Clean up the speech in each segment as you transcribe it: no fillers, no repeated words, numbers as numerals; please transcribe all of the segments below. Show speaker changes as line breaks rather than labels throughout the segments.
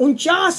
49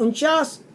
49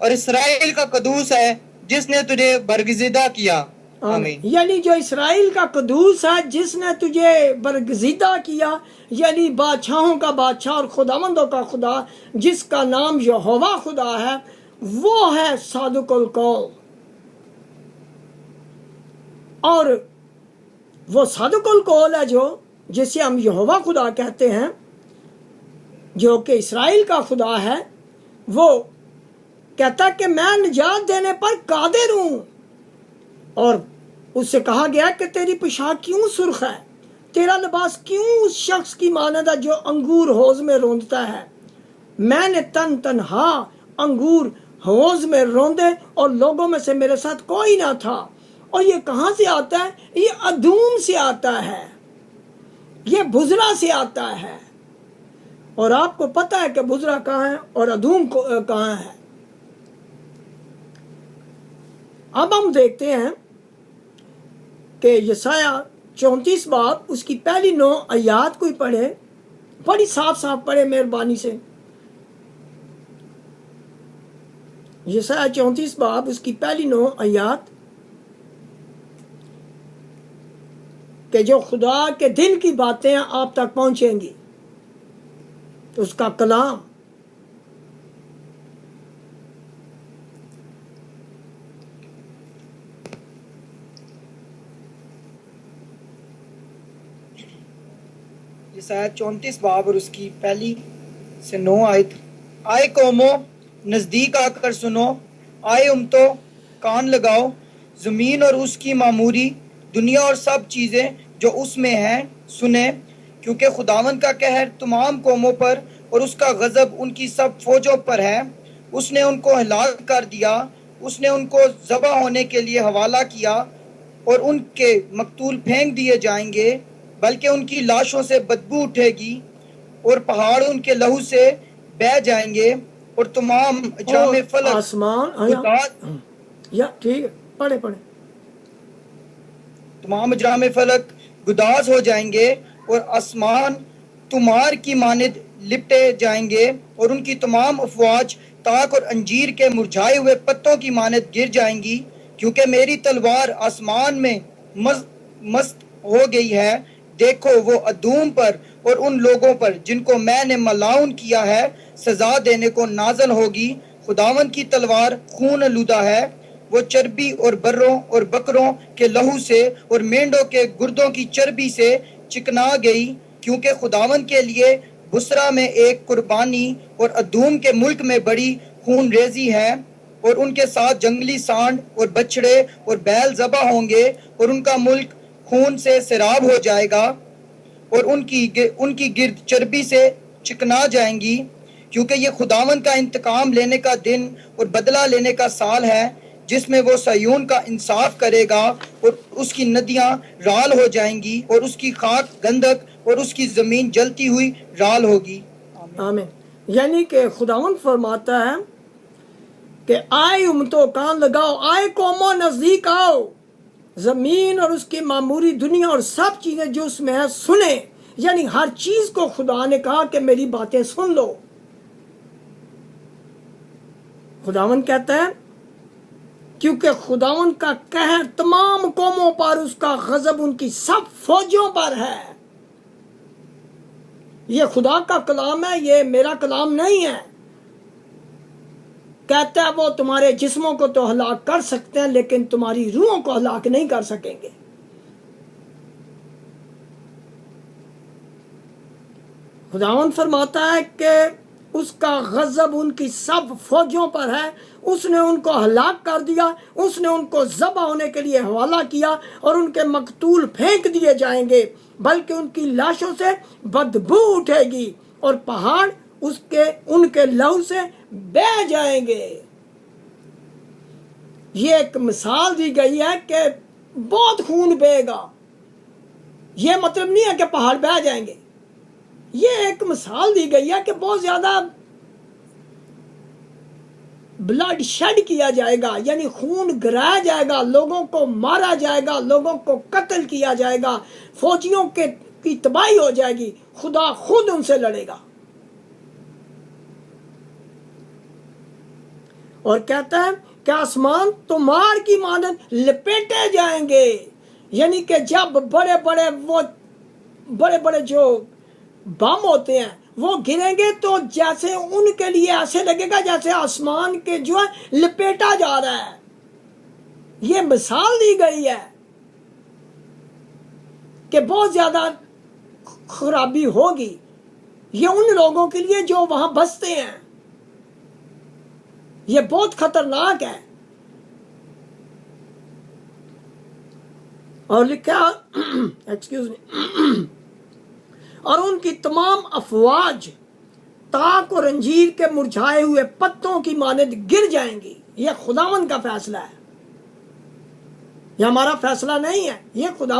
اور اسرائیل کا قدوس ہے جس نے تجھے برگزیدہ کیا. آمین.
یعنی جو اسرائیل کا قدوس ہے جس نے تجھے برگزیدہ کیا، یعنی بادشاہوں کا بادشاہ اور خداوندوں کا خدا، جس کا نام یہوہ خدا ہے، وہ ہے صادق القول. اور وہ صادق القول ہے جو جسے ہم یہوہ خدا کہتے ہیں، جو کہ اسرائیل کا خدا ہے. وہ کہتا کہ میں نجات دینے پر قادر ہوں. اور اس سے کہا گیا کہ تیری پوشاک کیوں سرخ ہے، تیرا لباس کیوں اس شخص کی مانند ہے جو انگور حوض میں روندتا ہے. میں نے تنہا انگور حوض میں روندے اور لوگوں میں سے میرے ساتھ کوئی نہ تھا. اور یہ کہاں سے آتا ہے؟ یہ ادوم سے آتا ہے، یہ بزرا سے آتا ہے. اور آپ کو پتہ ہے کہ بزرا کہاں ہے اور ادوم کہاں ہے. اب ہم دیکھتے ہیں کہ یسایہ 34 باب اس کی پہلی 9 آیات کو ہی پڑھے، بڑی صاف صاف پڑھے مہربانی سے. یسایہ 34 باب اس کی پہلی 9 آیات، کہ جو خدا کے دل کی باتیں آپ تک پہنچیں گی، تو اس کا کلام.
یسایہ 34 باب اور اس کی پہلی سے 9 آیت. آئے قوموں نزدیک آ کر سنو، آئے امتوں کان لگاؤ. زمین اور اس کی معموری، دنیا اور سب چیزیں جو اس میں ہیں سنیں. کیونکہ خداوند کا قہر تمام قوموں پر اور اس کا غضب ان کی سب فوجوں پر ہے. اس نے ان کو ہلاک کر دیا، اس نے ان کو ذبح ہونے کے لیے حوالہ کیا، اور ان کے مقتول پھینک دیے جائیں گے، بلکہ ان کی لاشوں سے بدبو اٹھے گی، اور پہاڑ ان کے لہو سے بہہ جائیں گے، اور تمام اجرام فلک
آسمان یا ٹھیک ہے، پڑھے
تمام اجرام فلک گداز ہو جائیں گے، اور آسمان تمہار کی مانند لپٹے جائیں گے، اور ان کی تمام افواج تاک اور انجیر کے مرجھائے ہوئے پتوں کی مانند گر جائیں گی. کیونکہ میری تلوار آسمان میں مست ہو گئی ہے. دیکھو وہ ادوم پر اور ان لوگوں پر جن کو میں نے ملاؤن کیا ہے سزا دینے کو نازل ہوگی. خداوند کی تلوار خون آلودہ ہے، وہ چربی اور بروں اور بکروں کے لہو سے اور مینڈوں کے گردوں کی چربی سے چکنا گئی. کیونکہ خداوند کے لیے بسرا میں ایک قربانی اور ادوم کے ملک میں بڑی خون ریزی ہے. اور ان کے ساتھ جنگلی سانڈ اور بچڑے اور بیل ذبح ہوں گے، اور ان کا ملک خون سے سیراب ہو جائے گا، اور ان کی گرد چربی سے چکنا جائیں گی. کیونکہ یہ خداوند کا انتقام لینے کا دن اور بدلہ لینے کا سال ہے، جس میں وہ صیون کا انصاف کرے گا، اور اس کی ندیاں رال ہو جائیں گی، اور اس کی خاک گندک اور اس کی زمین جلتی ہوئی رال ہوگی.
آمین. یعنی کہ خداوند فرماتا ہے کہ آئے امتوں کان لگاؤ، آئے قوموں نزدیک آؤ، زمین اور اس کی معموری، دنیا اور سب چیزیں جو اس میں ہیں سنیں. یعنی ہر چیز کو خدا نے کہا کہ میری باتیں سن لو. خداوند کہتا ہے کیونکہ خداوند کا قہر تمام قوموں پر، اس کا غضب ان کی سب فوجوں پر ہے. یہ خدا کا کلام ہے، یہ میرا کلام نہیں ہے. کہتا ہے وہ تمہارے جسموں کو تو ہلاک کر سکتے ہیں لیکن تمہاری روحوں کو ہلاک نہیں کر سکیں گے. خداوند فرماتا ہے کہ اس کا غضب ان کی سب فوجوں پر ہے. اس نے ان کو ہلاک کر دیا، اس نے ان کو ذبح ہونے کے لیے حوالہ کیا، اور ان کے مقتول پھینک دیے جائیں گے، بلکہ ان کی لاشوں سے بدبو اٹھے گی، اور پہاڑ ان کے لہو سے بہہ جائیں گے. یہ ایک مثال دی گئی ہے کہ بہت خون بہے گا. یہ مطلب نہیں ہے کہ پہاڑ بہہ جائیں گے. یہ ایک مثال دی گئی ہے کہ بہت زیادہ بلڈ شیڈ کیا جائے گا، یعنی خون گرایا جائے گا، لوگوں کو مارا جائے گا، لوگوں کو قتل کیا جائے گا، فوجیوں کی تباہی ہو جائے گی. خدا خود ان سے لڑے گا. اور کہتا ہے کہ آسمان تمہار کی مانند لپیٹے جائیں گے، یعنی کہ جب بڑے بڑے جو بم ہوتے ہیں وہ گریں گے تو جیسے ان کے لیے ایسے لگے گا جیسے آسمان کے جو ہے لپیٹا جا رہا ہے۔ یہ مثال دی گئی ہے کہ بہت زیادہ خرابی ہوگی، یہ ان لوگوں کے لیے جو وہاں بستے ہیں، یہ بہت خطرناک ہے۔ اور لکھا ایکسکیوز می اور ان کی تمام افواج تاک اور انجیر کے مرجھائے ہوئے پتوں کی مانند گر جائیں گی۔ یہ خداوند کا فیصلہ ہے، یہ ہمارا فیصلہ نہیں ہے، یہ خداوند